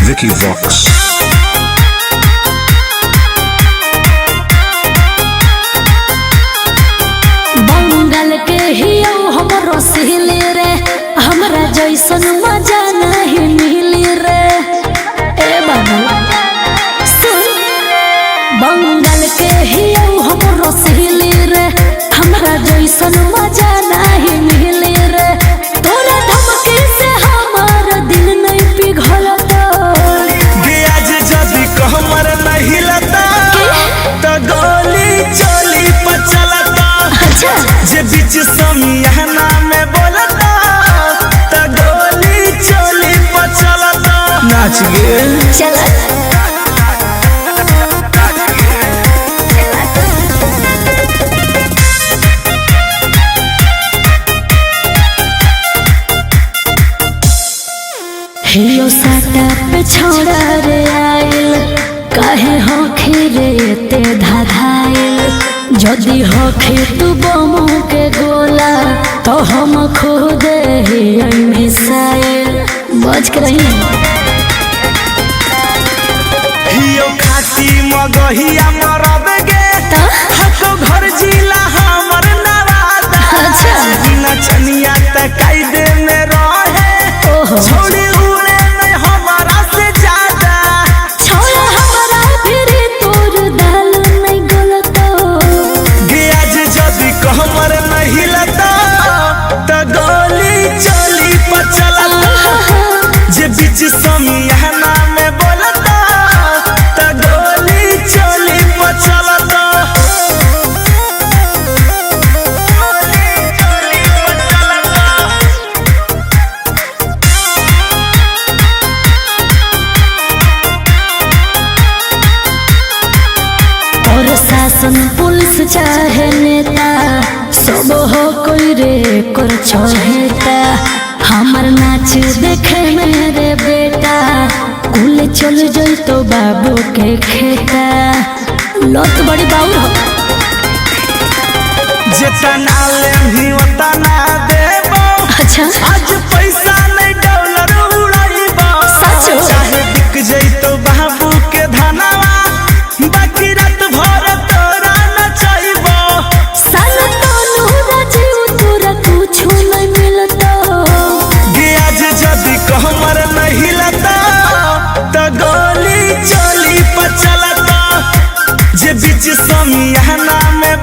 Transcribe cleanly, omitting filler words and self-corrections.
Vicky Vox. Bengal के हियो हमरो सहेली रे, हमरा जैसन मजा नहीं मिली रे। ए बाबू सुन, बंगाल के हियो हमरो सहेली रे, हमरा जैसन मजा नहीं मिली रे। तोरा धमकी से हमार दिल नहीं पिघलता। आज जदी कहमर नहीं लता तो गोली चोली पर चलता। अच्छा जे बीच समियाना में बोलता तो गोली चोली पर चलता। नाच गे चल हियो साटा पे छोड़ा रे आइल, काहे होखी रे ते धाधाइल। जदि होखी तू बमू के गोला तो हम खुद ही मिसाइल। बच के रही हियो खाती मगहिया मरब गे हको घर जिला हमर नवादा। अच्छा। बिना चनिया त कायदे में रहे ओहो। छोड़ी उड़े में हमारा से ज्यादा। छोड़ा हमारा फिर तोर दाल नहीं गलतो। गे आज जदी कहमर नहीं लता तो गोली चोली पर चलता। जे बीच समियाना में बोलता तो गोली चोली पर चलता। गोली चोली पर चलता। और शासन पुलिस चाहे नेता सब हो कोई रे कर छोहेता। हमर नाच देखे मेरे बेटा कुल चल जाई तो बाबू के खेता। लत बड़ी बाउर हो। जितना लेही उतना देबो। अच्छा आज पैसा नहीं डॉलर उड़ाइबो। सच हो। चाहे बिक जइतो बाबू के धनवा बाकी रात भर तोरा नचाइबो। साला तोनू राजीव तोरा कुछ नहीं मिलता। गे आज जदी कहमर नहीं लता तो गोली चोली पर चलता। जे बीच समियाना में